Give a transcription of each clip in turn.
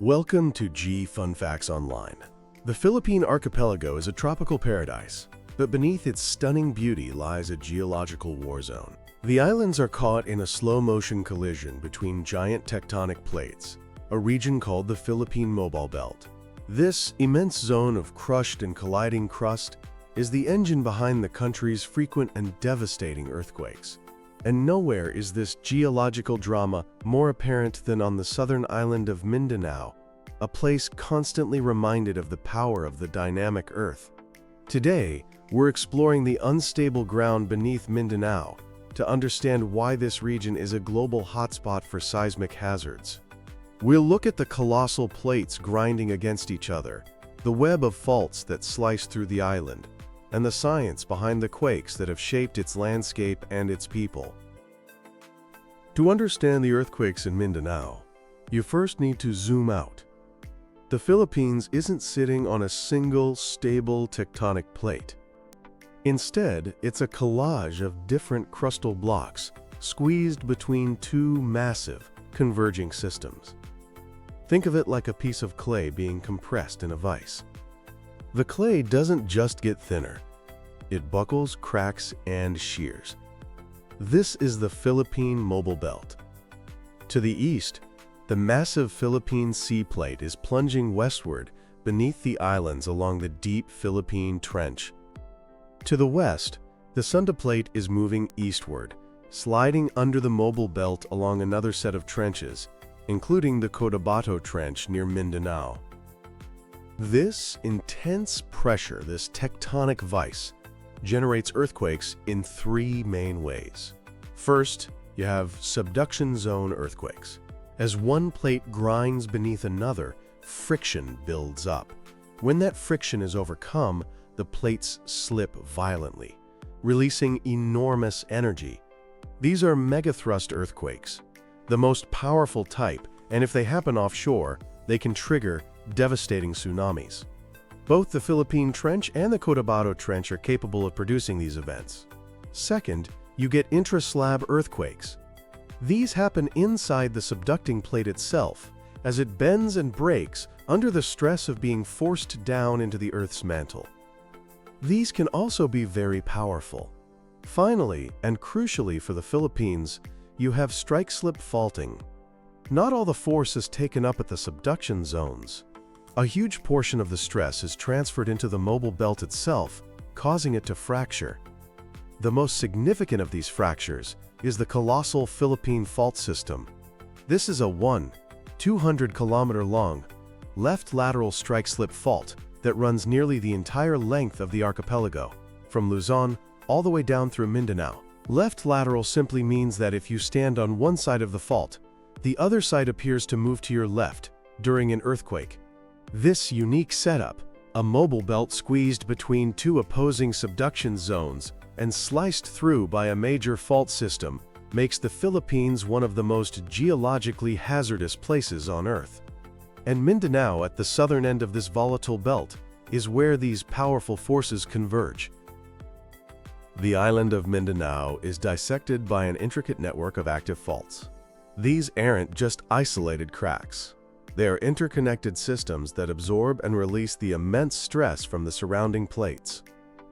Welcome to G Fun Facts Online. The Philippine archipelago is a tropical paradise, but beneath its stunning beauty lies a geological war zone. The islands are caught in a slow-motion collision between giant tectonic plates, a region called the Philippine Mobile Belt. This immense zone of crushed and colliding crust is the engine behind the country's frequent and devastating earthquakes. And nowhere is this geological drama more apparent than on the southern island of Mindanao, a place constantly reminded of the power of the dynamic Earth. Today, we're exploring the unstable ground beneath Mindanao to understand why this region is a global hotspot for seismic hazards. We'll look at the colossal plates grinding against each other, the web of faults that slice through the island, and the science behind the quakes that have shaped its landscape and its people. To understand the earthquakes in Mindanao, you first need to zoom out. The Philippines isn't sitting on a single, stable tectonic plate. Instead, it's a collage of different crustal blocks squeezed between two massive, converging systems. Think of it like a piece of clay being compressed in a vise. The clay doesn't just get thinner. It buckles, cracks, and shears. This is the Philippine Mobile Belt. To the east, the massive Philippine Sea Plate is plunging westward beneath the islands along the deep Philippine Trench. To the west, the Sunda Plate is moving eastward, sliding under the Mobile Belt along another set of trenches, including the Cotabato Trench near Mindanao. This intense pressure, this tectonic vise, generates earthquakes in three main ways. First, you have subduction zone earthquakes. As one plate grinds beneath another, friction builds up. When that friction is overcome, the plates slip violently, releasing enormous energy. These are megathrust earthquakes, the most powerful type, and if they happen offshore, they can trigger devastating tsunamis. Both the Philippine Trench and the Cotabato Trench are capable of producing these events. Second, you get intraslab earthquakes. These happen inside the subducting plate itself, as it bends and breaks under the stress of being forced down into the Earth's mantle. These can also be very powerful. Finally, and crucially for the Philippines, you have strike-slip faulting. Not all the force is taken up at the subduction zones. A huge portion of the stress is transferred into the mobile belt itself, causing it to fracture. The most significant of these fractures is the colossal Philippine Fault System. This is a 200-kilometer long, left lateral strike-slip fault that runs nearly the entire length of the archipelago, from Luzon all the way down through Mindanao. Left lateral simply means that if you stand on one side of the fault, the other side appears to move to your left during an earthquake. This unique setup, a mobile belt squeezed between two opposing subduction zones and sliced through by a major fault system, makes the Philippines one of the most geologically hazardous places on Earth. And Mindanao, at the southern end of this volatile belt, is where these powerful forces converge. The island of Mindanao is dissected by an intricate network of active faults. These aren't just isolated cracks. They are interconnected systems that absorb and release the immense stress from the surrounding plates.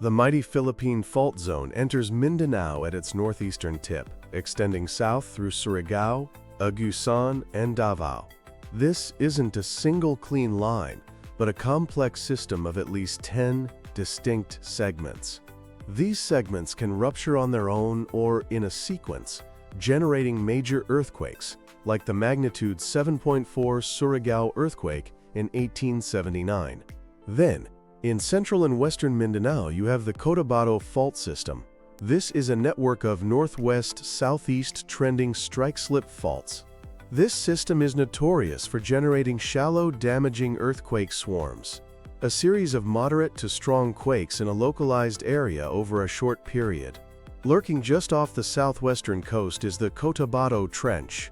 The mighty Philippine Fault Zone enters Mindanao at its northeastern tip, extending south through Surigao, Agusan, and Davao. This isn't a single clean line, but a complex system of at least 10 distinct segments. These segments can rupture on their own or in a sequence, generating major earthquakes, like the magnitude 7.4 Surigao earthquake in 1879. Then, in central and western Mindanao, you have the Cotabato Fault System. This is a network of northwest-southeast trending strike-slip faults. This system is notorious for generating shallow, damaging earthquake swarms, a series of moderate to strong quakes in a localized area over a short period. Lurking just off the southwestern coast is the Cotabato Trench.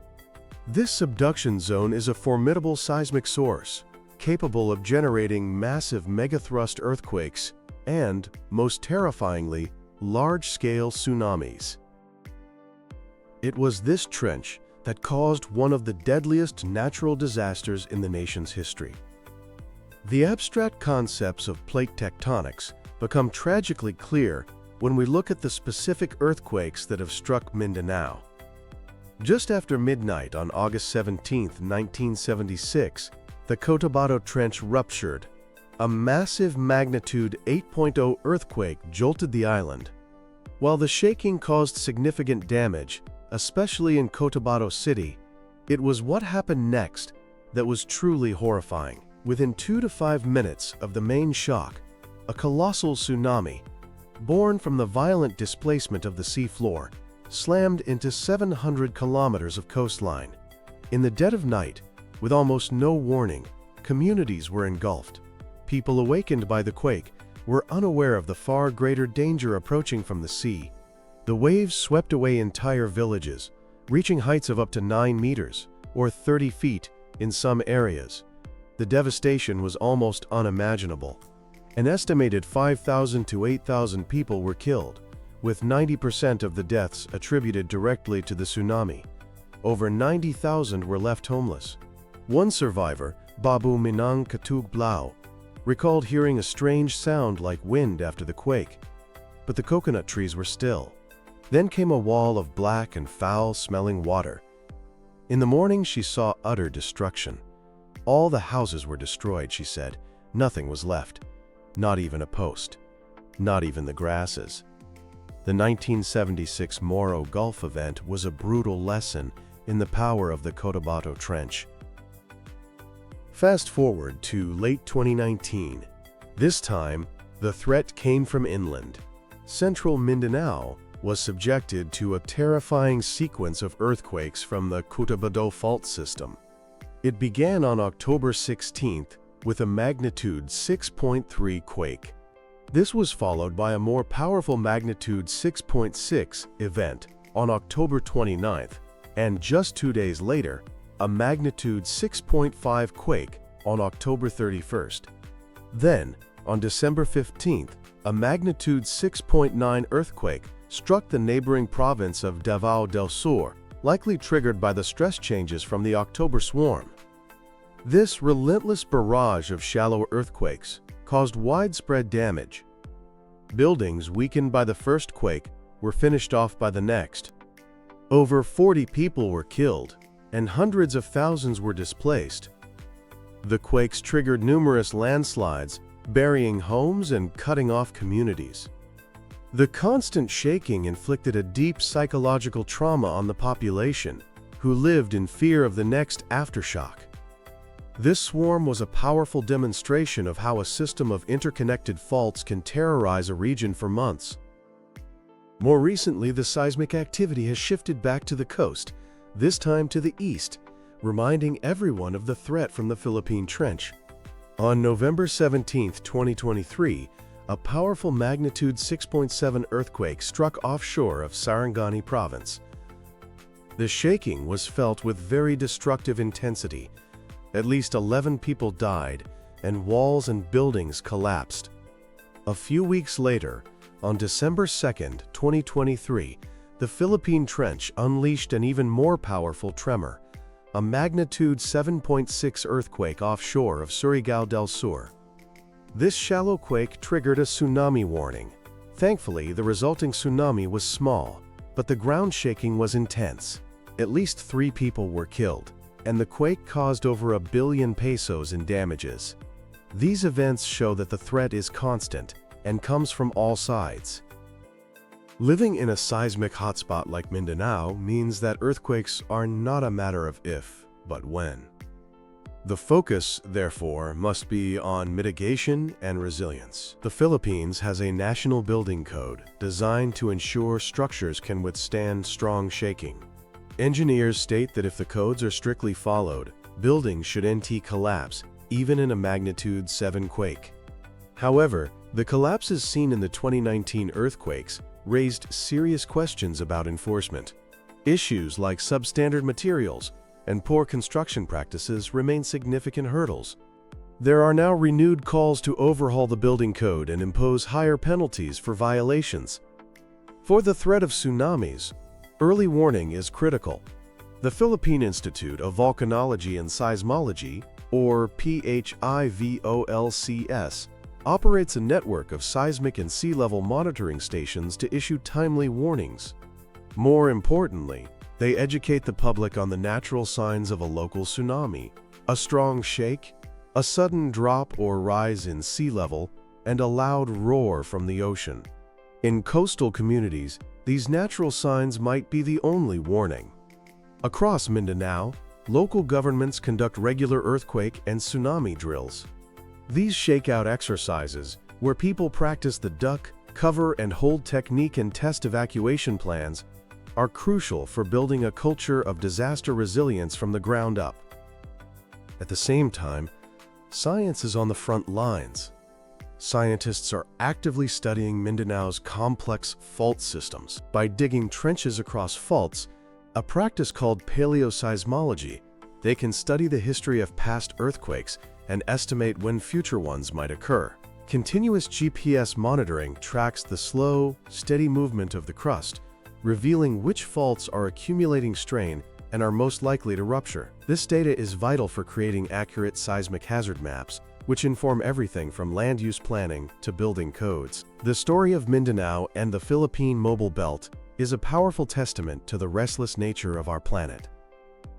This subduction zone is a formidable seismic source, capable of generating massive megathrust earthquakes and, most terrifyingly, large-scale tsunamis. It was this trench that caused one of the deadliest natural disasters in the nation's history. The abstract concepts of plate tectonics become tragically clear when we look at the specific earthquakes that have struck Mindanao. Just after midnight on August 17, 1976, the Cotabato Trench ruptured. A massive magnitude 8.0 earthquake jolted the island. While the shaking caused significant damage, especially in Cotabato City, it was what happened next that was truly horrifying. Within 2 to 5 minutes of the main shock, a colossal tsunami, born from the violent displacement of the seafloor, slammed into 700 kilometers of coastline. In the dead of night, with almost no warning, communities were engulfed. People awakened by the quake were unaware of the far greater danger approaching from the sea. The waves swept away entire villages, reaching heights of up to 9 meters, or 30 feet in some areas. The devastation was almost unimaginable. An estimated 5,000 to 8,000 people were killed, with 90% of the deaths attributed directly to the tsunami. Over 90,000 were left homeless. One survivor, Babu Minang Katug Blau, recalled hearing a strange sound like wind after the quake, but the coconut trees were still. Then came a wall of black and foul-smelling water. In the morning, she saw utter destruction. All the houses were destroyed, she said. Nothing was left. Not even a post. Not even the grasses. The 1976 Moro Gulf event was a brutal lesson in the power of the Cotabato Trench. Fast forward to late 2019. This time, the threat came from inland. Central Mindanao was subjected to a terrifying sequence of earthquakes from the Cotabato fault system. It began on October 16th with a magnitude 6.3 quake. This was followed by a more powerful magnitude 6.6 event on October 29th, and just 2 days later, a magnitude 6.5 quake on October 31st. Then, on December 15th, a magnitude 6.9 earthquake struck the neighboring province of Davao del Sur, likely triggered by the stress changes from the October swarm. This relentless barrage of shallow earthquakes caused widespread damage. Buildings weakened by the first quake were finished off by the next. Over 40 people were killed, and hundreds of thousands were displaced. The quakes triggered numerous landslides, burying homes and cutting off communities. The constant shaking inflicted a deep psychological trauma on the population, who lived in fear of the next aftershock. This swarm was a powerful demonstration of how a system of interconnected faults can terrorize a region for months. More recently, the seismic activity has shifted back to the coast, this time to the east, reminding everyone of the threat from the Philippine Trench. On November 17, 2023, a powerful magnitude 6.7 earthquake struck offshore of Sarangani province. The shaking was felt with very destructive intensity. At least 11 people died, and walls and buildings collapsed. A few weeks later, on December 2, 2023, the Philippine Trench unleashed an even more powerful tremor, a magnitude 7.6 earthquake offshore of Surigao del Sur. This shallow quake triggered a tsunami warning. Thankfully, the resulting tsunami was small, but the ground shaking was intense. At least 3 people were killed, and the quake caused over 1 billion pesos in damages. These events show that the threat is constant and comes from all sides. Living in a seismic hotspot like Mindanao means that earthquakes are not a matter of if, but when. The focus, therefore, must be on mitigation and resilience. The Philippines has a national building code designed to ensure structures can withstand strong shaking. Engineers state that if the codes are strictly followed, buildings should collapse, even in a magnitude 7 quake. However, the collapses seen in the 2019 earthquakes raised serious questions about enforcement. Issues like substandard materials and poor construction practices remain significant hurdles. There are now renewed calls to overhaul the building code and impose higher penalties for violations. For the threat of tsunamis, early warning is critical. The Philippine Institute of Volcanology and Seismology, or PHIVOLCS, operates a network of seismic and sea level monitoring stations to issue timely warnings. More importantly, they educate the public on the natural signs of a local tsunami, a strong shake, a sudden drop or rise in sea level, and a loud roar from the ocean. In coastal communities, these natural signs might be the only warning. Across Mindanao, local governments conduct regular earthquake and tsunami drills. These shakeout exercises, where people practice the duck, cover, and hold technique and test evacuation plans, are crucial for building a culture of disaster resilience from the ground up. At the same time, science is on the front lines. Scientists are actively studying Mindanao's complex fault systems. By digging trenches across faults, a practice called paleoseismology, they can study the history of past earthquakes and estimate when future ones might occur. Continuous GPS monitoring tracks the slow, steady movement of the crust, revealing which faults are accumulating strain and are most likely to rupture. This data is vital for creating accurate seismic hazard maps, which inform everything from land use planning to building codes. The story of Mindanao and the Philippine Mobile Belt is a powerful testament to the restless nature of our planet.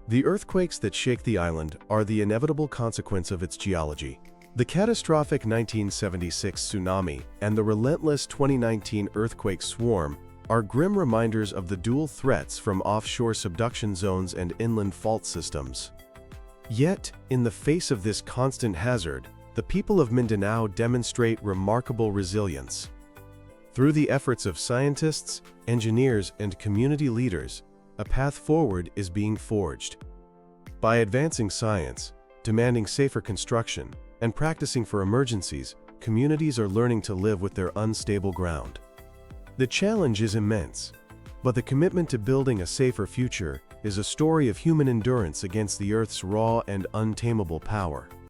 The earthquakes that shake the island are the inevitable consequence of its geology. The catastrophic 1976 tsunami and the relentless 2019 earthquake swarm are grim reminders of the dual threats from offshore subduction zones and inland fault systems. Yet, in the face of this constant hazard, the people of Mindanao demonstrate remarkable resilience. Through the efforts of scientists, engineers, and community leaders, a path forward is being forged. By advancing science, demanding safer construction, and practicing for emergencies, communities are learning to live with their unstable ground. The challenge is immense, but the commitment to building a safer future is a story of human endurance against the Earth's raw and untamable power.